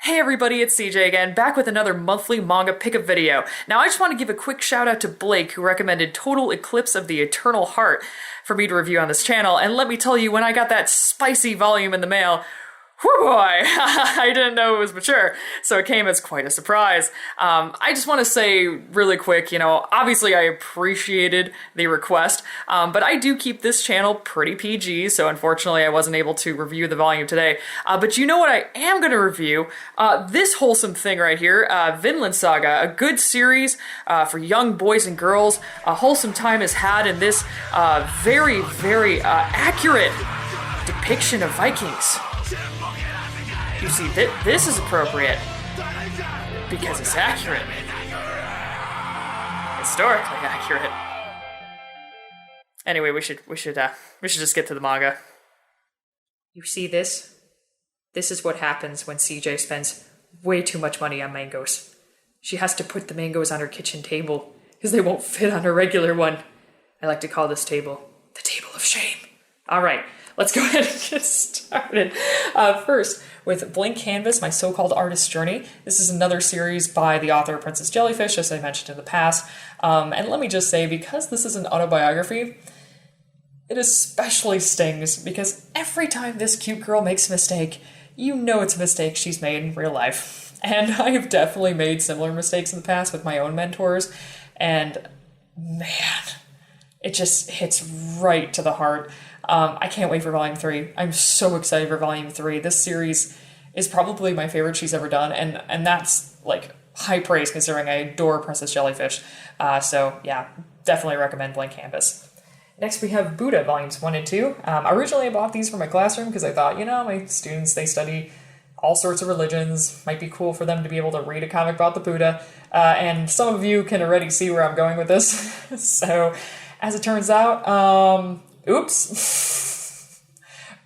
Hey everybody, it's CJ again, back with another monthly manga pickup video. Now I just want to give a quick shout out to Blake, who recommended Total Eclipse of the Eternal Heart for me to review on this channel, and let me tell you, when I got that spicy volume in the mail, whew boy, I didn't know it was mature, so it came as quite a surprise. I just want to say really quick, obviously I appreciated the request, but I do keep this channel pretty PG, so unfortunately I wasn't able to review the volume today. But you know what I am going to review? This wholesome thing right here, Finland Saga, a good series for young boys and girls. A wholesome time is had in this very, very accurate depiction of Vikings. You see, this is appropriate because it's accurate. Historically accurate. Anyway, we should just get to the manga. You see this? This is what happens when CJ spends way too much money on mangoes. She has to put the mangoes on her kitchen table because they won't fit on her regular one. I like to call this table the table of shame. All right. Let's go ahead and get started. First, with Blank Canvas, My So-Called Artist's Journey. This is another series by the author of Princess Jellyfish, as I mentioned in the past. And let me just say, because this is an autobiography, it especially stings, because every time this cute girl makes a mistake, you know it's a mistake she's made in real life. And I have definitely made similar mistakes in the past with my own mentors, and man, it just hits right to the heart. I can't wait for Volume 3. I'm so excited for Volume 3. This series is probably my favorite she's ever done, and that's, like, high praise considering I adore Princess Jellyfish. So, yeah, definitely recommend Blank Canvas. Next, we have Buddha, Volumes 1 and 2. Originally, I bought these for my classroom because I thought, my students, they study all sorts of religions. Might be cool for them to be able to read a comic about the Buddha. And some of you can already see where I'm going with this. So, as it turns out, oops.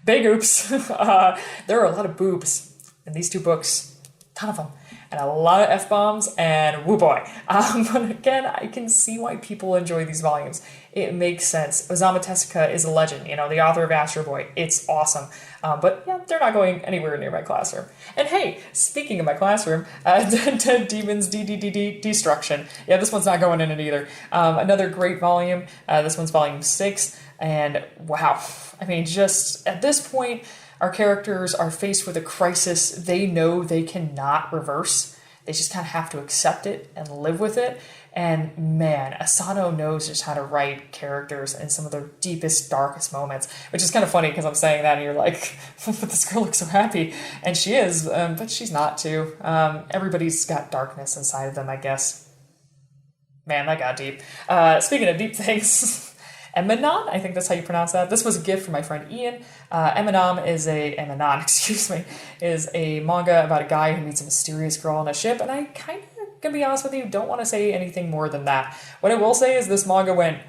Big oops. There are a lot of boobs in these two books. Ton of them. And a lot of F-bombs, and woo boy. But again, I can see why people enjoy these volumes. It makes sense. Osamu Tezuka is a legend, the author of Astro Boy. It's awesome. But yeah, they're not going anywhere near my classroom. And hey, speaking of my classroom, Demons Destruction. Yeah, this one's not going in it either. Another great volume. This one's volume 6. And wow, I mean, just at this point, our characters are faced with a crisis they know they cannot reverse. They just kind of have to accept it and live with it. And man, Asano knows just how to write characters in some of their deepest, darkest moments, which is kind of funny because I'm saying that and you're like, but this girl looks so happy. And she is, but she's not too. Everybody's got darkness inside of them, I guess. Man, that got deep. Speaking of deep things... Emanon, I think that's how you pronounce that. This was a gift from my friend Ian. Emanon is a manga about a guy who meets a mysterious girl on a ship, and I kind of, gonna be honest with you, don't want to say anything more than that. What I will say is this manga went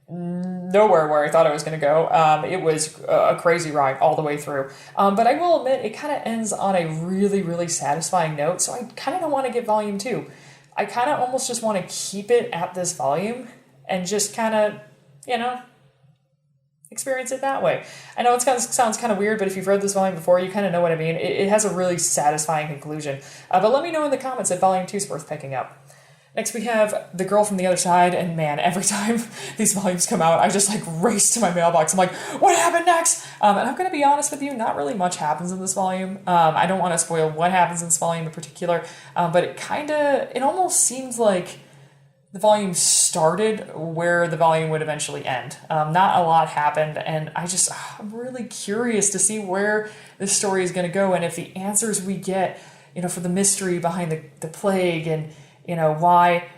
nowhere where I thought it was going to go. It was a crazy ride all the way through. But I will admit, it kind of ends on a really, really satisfying note, so I kind of don't want to get volume 2. I kind of almost just want to keep it at this volume and just kind of experience it that way. I know it sounds kind of weird, but if you've read this volume before, you kind of know what I mean. It has a really satisfying conclusion. But let me know in the comments if volume 2 is worth picking up. Next, we have The Girl from the Other Side, and man, every time these volumes come out, I just race to my mailbox. I'm like, what happened next? And I'm going to be honest with you, not really much happens in this volume. I don't want to spoil what happens in this volume in particular, but it almost seems like the volume started where the volume would eventually end. Not a lot happened, and I'm really curious to see where this story is going to go, and if the answers we get, for the mystery behind the plague, and, why,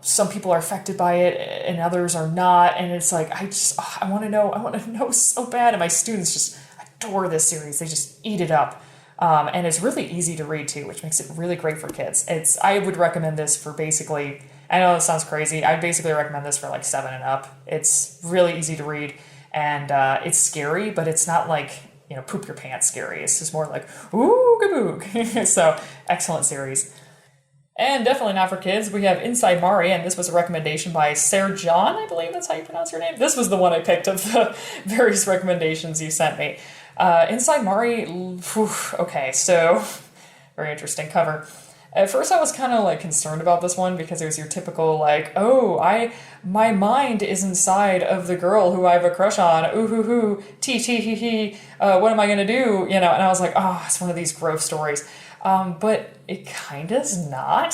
some people are affected by it and others are not, and it's like, I want to know so bad, and my students just adore this series. They just eat it up. And it's really easy to read too, which makes it really great for kids. I would recommend this for basically, I know it sounds crazy, I'd basically recommend this for 7 and up. It's really easy to read, and it's scary, but it's not poop your pants scary. It's just more ooh, kabook. So, excellent series. And definitely not for kids, we have Inside Mari, and this was a recommendation by Sarah John, I believe that's how you pronounce your name. This was the one I picked of the various recommendations you sent me. Inside Mari, okay, so Very interesting cover. At first I was kind of like concerned about this one because it was your typical like, oh, my mind is inside of the girl who I have a crush on. Ooh hoo hoo, tee tee hee hee. What am I gonna do? You know, and I was like, oh, it's one of these gross stories. But it kind of is not.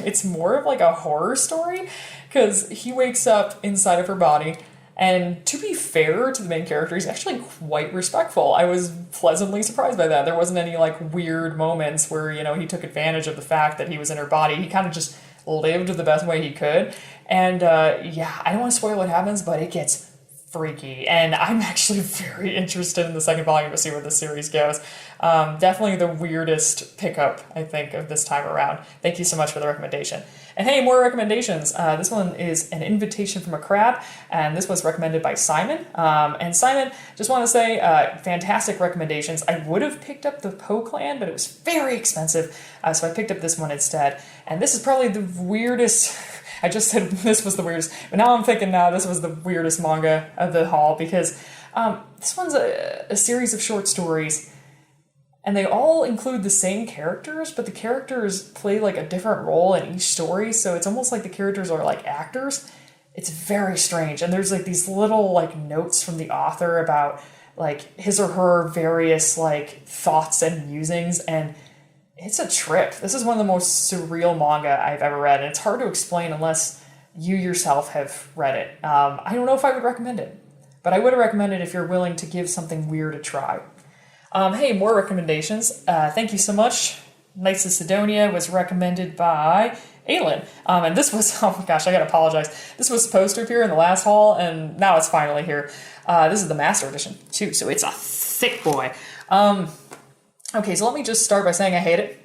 It's more of like a horror story because he wakes up inside of her body. And to be fair to the main character, he's actually quite respectful. I was pleasantly surprised by that. There wasn't any like weird moments where, you know, he took advantage of the fact that he was in her body. He kind of just lived the best way he could. And yeah, I don't want to spoil what happens, but it gets freaky. And I'm actually very interested in the second volume to see where this series goes. Definitely the weirdest pickup, I think, of this time around. Thank you so much for the recommendation. And hey, more recommendations. This one is An Invitation from a Crab, and this was recommended by Simon. And Simon, just want to say, fantastic recommendations. I would have picked up the Poe Clan, but it was very expensive, so I picked up this one instead. And this is probably the weirdest... I just said this was the weirdest, but now I'm thinking now this was the weirdest manga of the haul because this one's a series of short stories and they all include the same characters, but the characters play like a different role in each story, so it's almost like the characters are like actors. It's very strange, and there's like these little like notes from the author about like his or her various like thoughts and musings, and it's a trip. This is one of the most surreal manga I've ever read, and it's hard to explain unless you yourself have read it. I don't know if I would recommend it, but I would recommend it if you're willing to give something weird a try. Hey, more recommendations. Thank you so much. Knights of Sidonia was recommended by Aylin. And this was, oh my gosh, I gotta apologize. This was supposed to appear in the last haul, and now it's finally here. This is the Master Edition, too, so it's a thick boy. Okay, so let me just start by saying I hate it.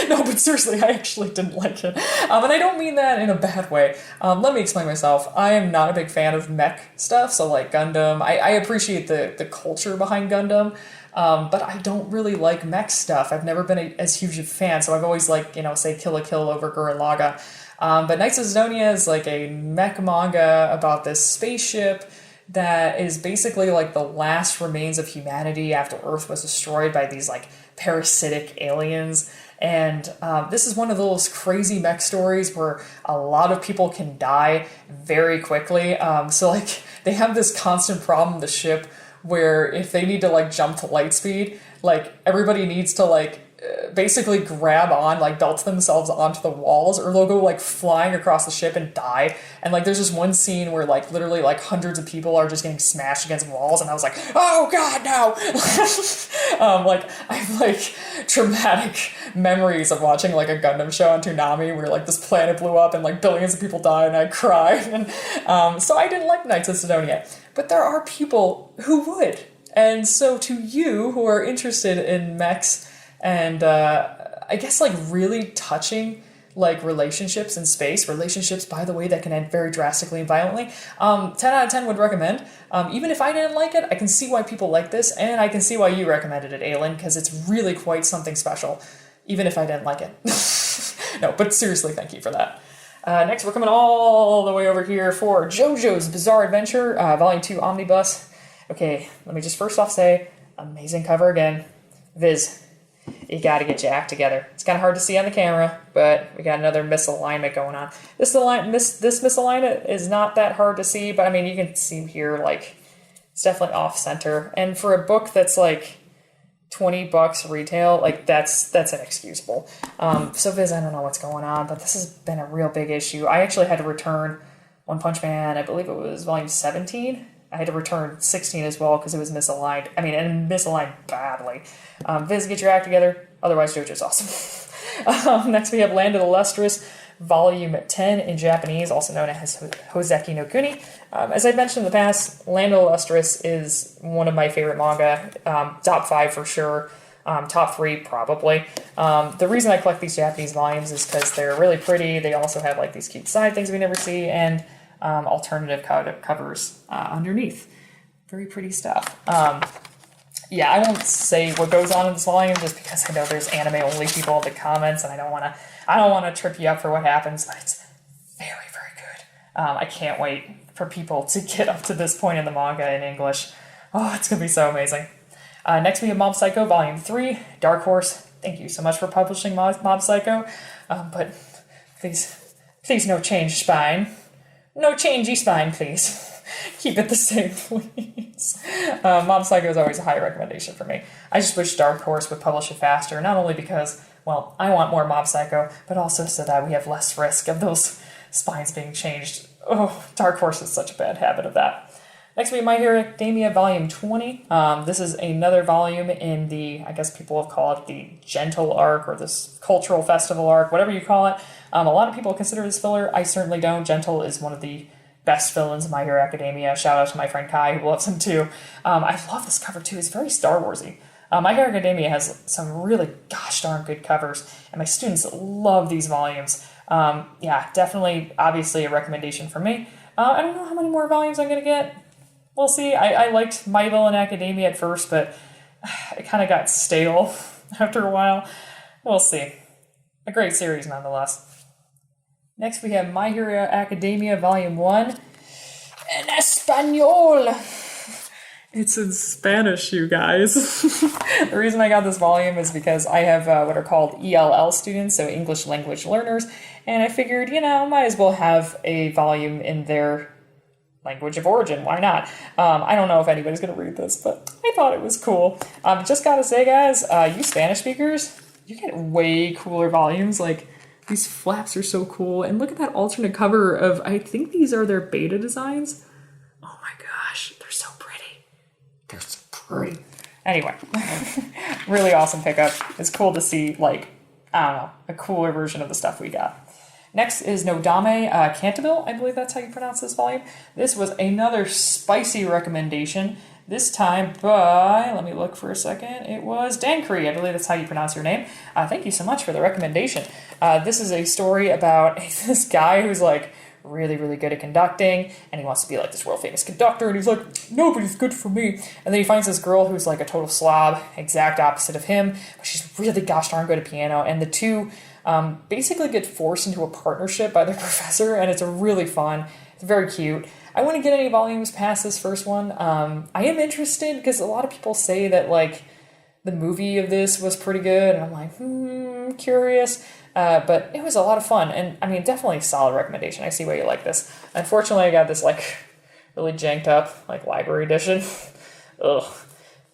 No, but seriously, I actually didn't like it. And I don't mean that in a bad way. Let me explain myself. I am not a big fan of mech stuff, so like Gundam. I appreciate the culture behind Gundam, but I don't really like mech stuff. I've never been as huge a fan, so I've always like, say Kill la Kill over Gurren Lagann. But Knights of Sidonia is like a mech manga about this spaceship that is basically like the last remains of humanity after Earth was destroyed by these like parasitic aliens. And this is one of those crazy mech stories where a lot of people can die very quickly. So like they have this constant problem, the ship, where if they need to like jump to light speed, like everybody needs to like basically grab on, like belt themselves onto the walls, or they'll go like flying across the ship and die. And like there's just one scene where like literally like hundreds of people are just getting smashed against walls, and I was like, oh god, no. Like I have like traumatic memories of watching like a Gundam show on Toonami where like this planet blew up and like billions of people died, and I cried. And so I didn't like Knights of Sidonia, but there are people who would. And so to you who are interested in mechs and I guess like really touching like relationships in space, relationships, by the way, that can end very drastically and violently, 10 out of 10 would recommend. Even if I didn't like it, I can see why people like this, and I can see why you recommended it, Aylin, because it's really quite something special, even if I didn't like it. No, but seriously, thank you for that. Next, we're coming all the way over here for JoJo's Bizarre Adventure, Volume 2 Omnibus. Okay, let me just first off say, amazing cover again. Viz, you gotta get your act together. It's kind of hard to see on the camera, but we got another misalignment going on. This misalignment is not that hard to see, but I mean, you can see here, like, it's definitely off-center. And for a book that's like $20 retail, like, that's inexcusable. So Viz, I don't know what's going on, but this has been a real big issue. I actually had to return One Punch Man, I believe it was volume 17. I had to return 16 as well because it was misaligned. I mean, and misaligned badly. Viz, get your act together. Otherwise, JoJo's awesome. Next, we have Land of the Lustrous, Volume 10 in Japanese, also known as Hoseki no Kuni. As I've mentioned in the past, Land of the Lustrous is one of my favorite manga. Top 5 for sure. Top 3 probably. The reason I collect these Japanese volumes is because they're really pretty. They also have like these cute side things we never see, and alternative covers underneath. Very pretty stuff. Yeah, I won't say what goes on in this volume just because I know there's anime-only people in the comments, and I don't want to trip you up for what happens, but it's very, very good. I can't wait for people to get up to this point in the manga in English. Oh, it's going to be so amazing. Next, we have Mob Psycho Volume 3, Dark Horse. thank you so much for publishing Mob Psycho. But please no change spine. No changey spine, please. Keep it the same, please. Mob Psycho is always a high recommendation for me. I just wish Dark Horse would publish it faster, not only because, well, I want more Mob Psycho, but also so that we have less risk of those spines being changed. Oh, Dark Horse is such a bad habit of that. Next we have My Hero Academia Volume 20. This is another volume in the, I guess people have called it the Gentle arc, or this Cultural Festival arc, whatever you call it. A lot of people consider this filler. I certainly don't. Gentle is one of the best villains in My Hero Academia. Shout out to my friend Kai, who loves him too. I love this cover too. It's very Star Warsy. My Hero Academia has some really gosh darn good covers, and my students love these volumes. Yeah, definitely, obviously a recommendation for me. I don't know how many more volumes I'm going to get. We'll see. I liked My Villain Academia at first, but it kind of got stale after a while. We'll see. A great series nonetheless. Next we have My Hero Academia Volume 1 in Espanol. It's in Spanish, you guys. The reason I got this volume is because I have what are called ELL students, so English Language Learners, and I figured, might as well have a volume in their language of origin. Why not? I don't know if anybody's going to read this, but I thought it was cool. Just gotta say, guys, you Spanish speakers, you get way cooler volumes. Like, these flaps are so cool. And look at that alternate cover of, I think these are their beta designs. Oh my gosh, they're so pretty. They're so pretty. Anyway, really awesome pickup. It's cool to see, like, I don't know, a cooler version of the stuff we got. Next is Nodame Cantabile. I believe that's how you pronounce this volume. This was another spicy recommendation. This time by, let me look for a second, it was Dankri. I believe that's how you pronounce your name. Thank you so much for the recommendation. This is a story about this guy who's like really, really good at conducting, and he wants to be like this world famous conductor, and he's like, nobody's good for me. And then he finds this girl who's like a total slob, exact opposite of him, but she's really gosh darn good at piano, and the two basically get forced into a partnership by their professor, and it's really fun. It's very cute. I wouldn't get any volumes past this first one. I am interested because a lot of people say that like the movie of this was pretty good, and I'm like, curious. But it was a lot of fun, and I mean, definitely a solid recommendation. I see why you like this. Unfortunately, I got this like really janked up like library edition. Ugh.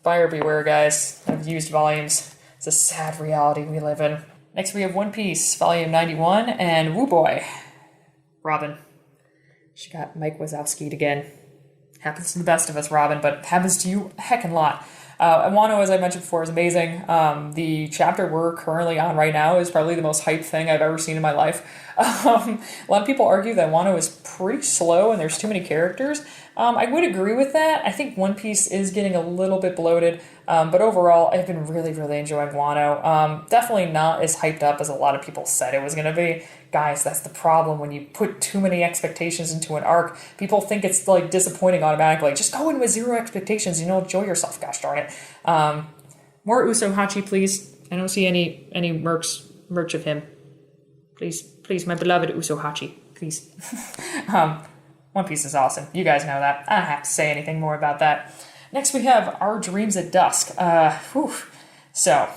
Buyer beware, guys. Of used volumes. It's a sad reality we live in. Next, we have One Piece, Volume 91, and Woo Boy, Robin. She got Mike Wazowski'd again. Happens to the best of us, Robin, but happens to you a heckin' lot. Wano, as I mentioned before, is amazing. The chapter we're currently on right now is probably the most hyped thing I've ever seen in my life. A lot of people argue that Wano is pretty slow and there's too many characters. I would agree with that. I think One Piece is getting a little bit bloated, but overall, I've been really, really enjoying Wano. Definitely not as hyped up as a lot of people said it was going to be. Guys, that's the problem. When you put too many expectations into an arc, people think it's like disappointing automatically. Just go in with zero expectations, enjoy yourself, gosh darn it. More Uso Hachi, please. I don't see any merch of him. Please, my beloved Uso Hachi, please. One Piece is awesome. You guys know that. I don't have to say anything more about that. Next we have Our Dreams at Dusk. So,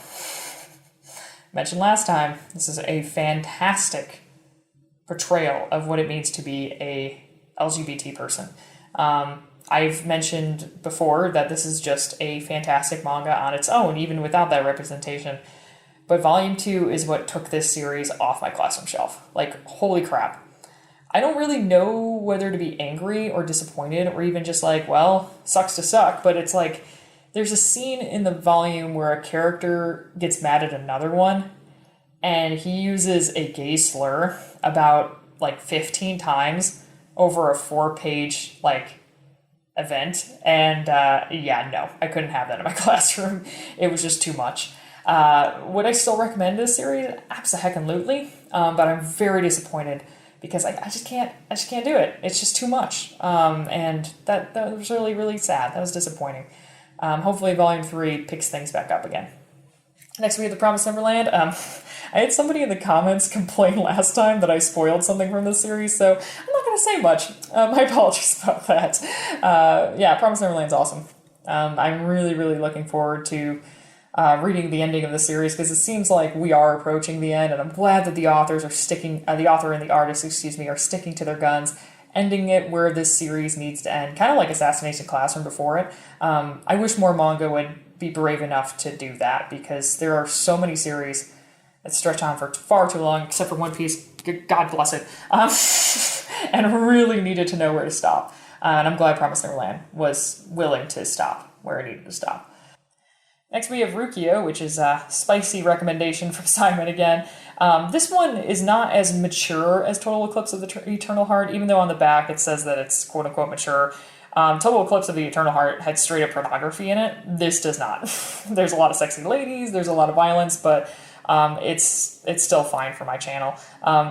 mentioned last time, this is a fantastic portrayal of what it means to be a LGBT person. I've mentioned before that this is just a fantastic manga on its own, even without that representation. But Volume 2 is what took this series off my classroom shelf. Like, holy crap. I don't really know whether to be angry or disappointed or even just like, well, sucks to suck, but it's like there's a scene in the volume where a character gets mad at another one and he uses a gay slur about like 15 times over a 4-page like event, and no, I couldn't have that in my classroom. It was just too much. Would I still recommend this series? Absolutely, but I'm very disappointed because I just can't do it. It's just too much, and that was really, really sad. That was disappointing. Hopefully Volume 3 picks things back up again. Next we have The Promised Neverland. I had somebody in the comments complain last time that I spoiled something from this series, so I'm not going to say much. My apologies about that. Promised Neverland's awesome. I'm really, really looking forward to reading the ending of the series, because it seems like we are approaching the end, and I'm glad that the authors are sticking, the author and the artist, are sticking to their guns, ending it where this series needs to end, kind of like Assassination Classroom before it. I wish more manga would be brave enough to do that, because there are so many series that stretch on for far too long, except for One Piece, God bless it, and really needed to know where to stop. And I'm glad Promised Neverland was willing to stop where it needed to stop. Next we have Rukio, which is a spicy recommendation from Simon again. This one is not as mature as Total Eclipse of the Eternal Heart, even though on the back it says that it's quote-unquote mature. Total Eclipse of the Eternal Heart had straight-up pornography in it. This does not. There's a lot of sexy ladies, there's a lot of violence, but it's still fine for my channel.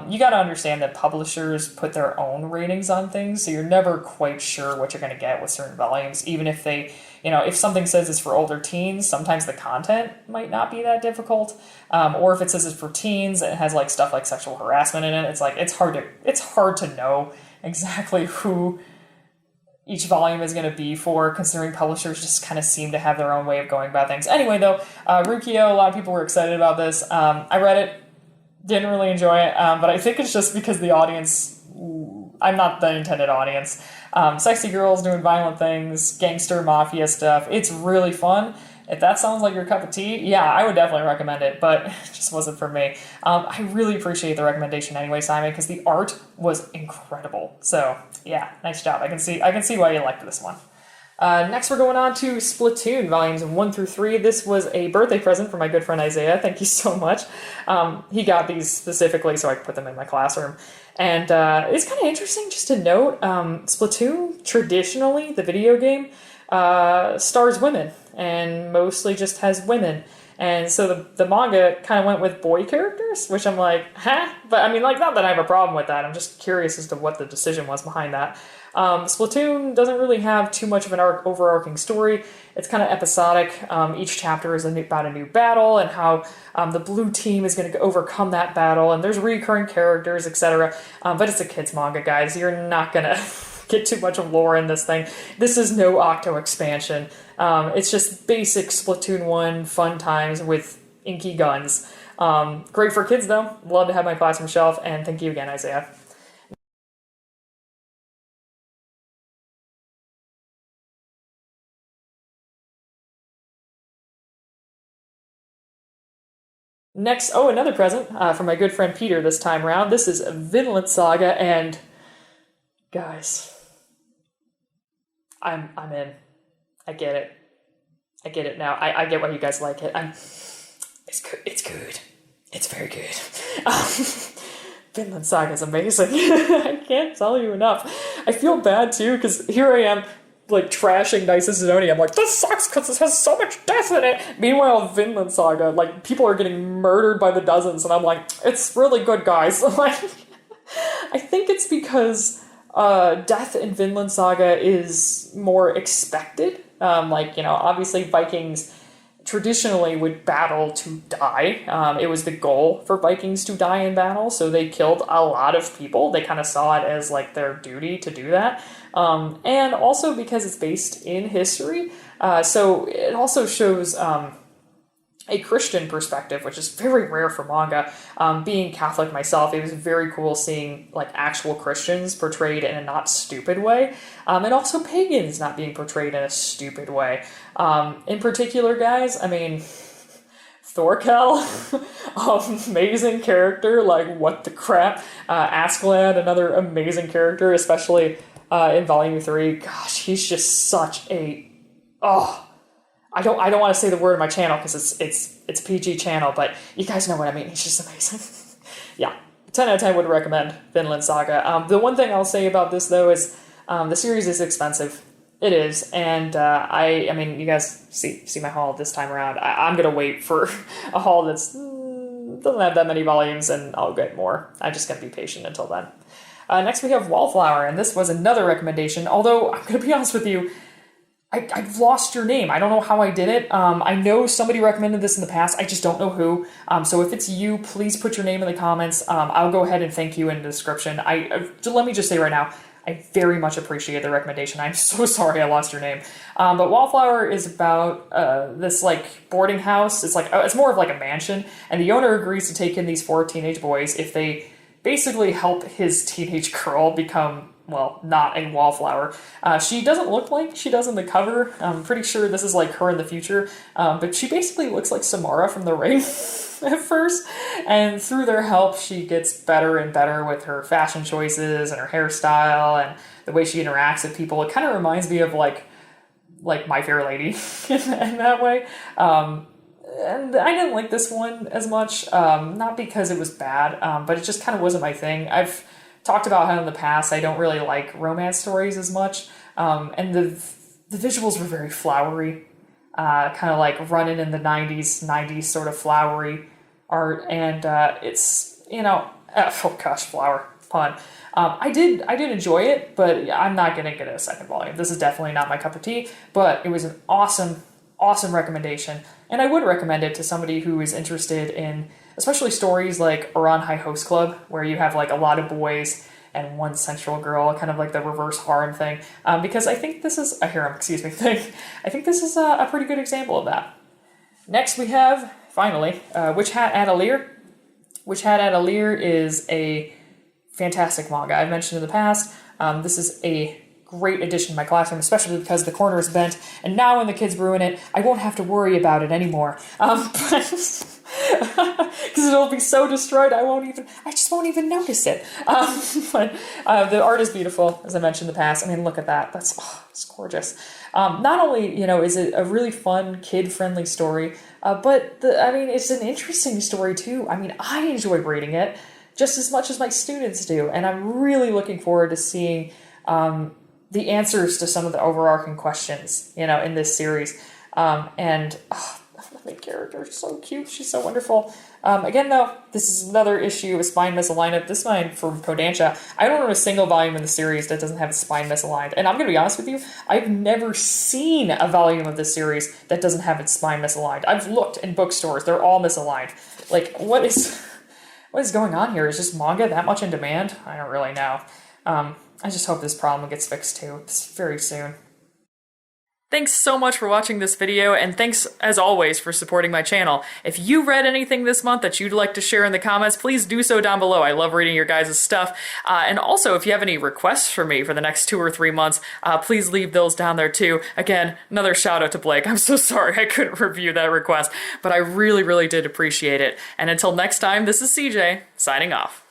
You gotta understand that publishers put their own ratings on things, so you're never quite sure what you're gonna get with certain volumes, even if they... if something says it's for older teens, sometimes the content might not be that difficult. Or if it says it's for teens, it has like stuff like sexual harassment in it. It's like, it's hard to know exactly who each volume is going to be for, considering publishers just kind of seem to have their own way of going about things. Anyway, though, Rukio, a lot of people were excited about this. I read it, didn't really enjoy it, but I think it's just because the audience, I'm not the intended audience. Sexy girls doing violent things, gangster, mafia stuff. It's really fun. If that sounds like your cup of tea, yeah, I would definitely recommend it, but it just wasn't for me. I really appreciate the recommendation anyway, Simon, because the art was incredible. So, yeah, nice job. I can see why you liked this one. Next, we're going on to Splatoon, volumes 1 through 3. This was a birthday present for my good friend Isaiah. Thank you so much. He got these specifically so I could put them in my classroom. And it's kind of interesting just to note, Splatoon, traditionally, the video game, stars women, and mostly just has women. And so the manga kind of went with boy characters, which I'm like, huh? But I mean, like, not that I have a problem with that. I'm just curious as to what the decision was behind that. Splatoon doesn't really have too much of an overarching story. It's kind of episodic. Each chapter is about a new battle and how the blue team is going to overcome that battle, and there's recurring characters, etc. But it's a kid's manga, guys. You're not going to get too much of lore in this thing. This is no Octo expansion. It's just basic Splatoon 1 fun times with inky guns. Great for kids, though. Love to have my classroom shelf, and thank you again, Isaiah. Next, another present from my good friend Peter this time around. This is Vinland Saga, and guys, I'm in. I get it. I get it now. I get why you guys like it. It's good. It's good. It's very good. Finland Saga is amazing. I can't tell you enough. I feel bad too, because here I am, like, trashing Nice and Zidoni. I'm like, this sucks because this has so much death in it. Meanwhile, Vinland Saga, like, people are getting murdered by the dozens, and I'm like, it's really good, guys. Like, I think it's because death in Vinland Saga is more expected. Obviously Vikings traditionally would battle to die. It was the goal for Vikings to die in battle, so they killed a lot of people. They kind of saw it as, like, their duty to do that. And also because it's based in history, so it also shows a Christian perspective, which is very rare for manga. Being Catholic myself, it was very cool seeing, like, actual Christians portrayed in a not stupid way, and also pagans not being portrayed in a stupid way. In particular, guys, I mean, Thorkel, amazing character, like, what the crap. Askeladd, another amazing character, especially in Volume 3. Gosh, he's just such a... I don't want to say the word on my channel because it's a PG channel, but you guys know what I mean. He's just amazing. Yeah, 10 out of 10 would recommend Vinland Saga. The one thing I'll say about this, though, is the series is expensive. It is, and I mean, you guys see my haul this time around. I'm gonna wait for a haul that's doesn't have that many volumes, and I'll get more. I'm just gonna be patient until then. Next, we have Wallflower, and this was another recommendation. Although I'm gonna be honest with you, I've lost your name. I don't know how I did it. I know somebody recommended this in the past. I just don't know who. So if it's you, please put your name in the comments. I'll go ahead and thank you in the description. Let me just say right now, I very much appreciate the recommendation. I'm so sorry I lost your name. But Wallflower is about this like boarding house. It's more of like a mansion, and the owner agrees to take in these 4 teenage boys if they basically help his teenage girl become, well, not a wallflower. She doesn't look like she does in the cover. I'm pretty sure this is like her in the future, but she basically looks like Samara from The Ring at first, and through their help she gets better and better with her fashion choices and her hairstyle and the way she interacts with people. It kind of reminds me of like My Fair Lady in that way. And I didn't like this one as much, not because it was bad, but it just kind of wasn't my thing. I've talked about how in the past I don't really like romance stories as much, and the visuals were very flowery, kind of like running in the 90s sort of flowery art, and it's, oh gosh, flower, pun. I did enjoy it, but I'm not going to get a second volume. This is definitely not my cup of tea, but it was an awesome recommendation, and I would recommend it to somebody who is interested in especially stories like Oran High Host Club, where you have like a lot of boys and one central girl, kind of like the reverse harem thing, because I think this is a harem, thing. I think this is a pretty good example of that. Next we have, finally, Witch Hat Atelier. Witch Hat Atelier is a fantastic manga. I've mentioned in the past, this is a great addition to my classroom, especially because the corner is bent, and now when the kids ruin it, I won't have to worry about it anymore. Because it'll be so destroyed, I just won't even notice it. But the art is beautiful, as I mentioned in the past. I mean, look at that. It's gorgeous. Not only, is it a really fun, kid-friendly story, but it's an interesting story too. I mean, I enjoy reading it just as much as my students do, and I'm really looking forward to seeing the answers to some of the overarching questions, in this series. The main character is so cute. She's so wonderful. Again, though, this is another issue of spine misalignment. This one from Kodansha. I don't know a single volume in the series that doesn't have a spine misaligned. And I'm going to be honest with you, I've never seen a volume of this series that doesn't have its spine misaligned. I've looked in bookstores. They're all misaligned. Like, what is going on here? Is this manga that much in demand? I don't really know. I just hope this problem gets fixed too. It's very soon. Thanks so much for watching this video, and thanks, as always, for supporting my channel. If you read anything this month that you'd like to share in the comments, please do so down below. I love reading your guys' stuff. And also, if you have any requests for me for the next 2 or 3 months, please leave those down there too. Again, another shout out to Blake. I'm so sorry I couldn't review that request, but I really, really did appreciate it. And until next time, this is CJ, signing off.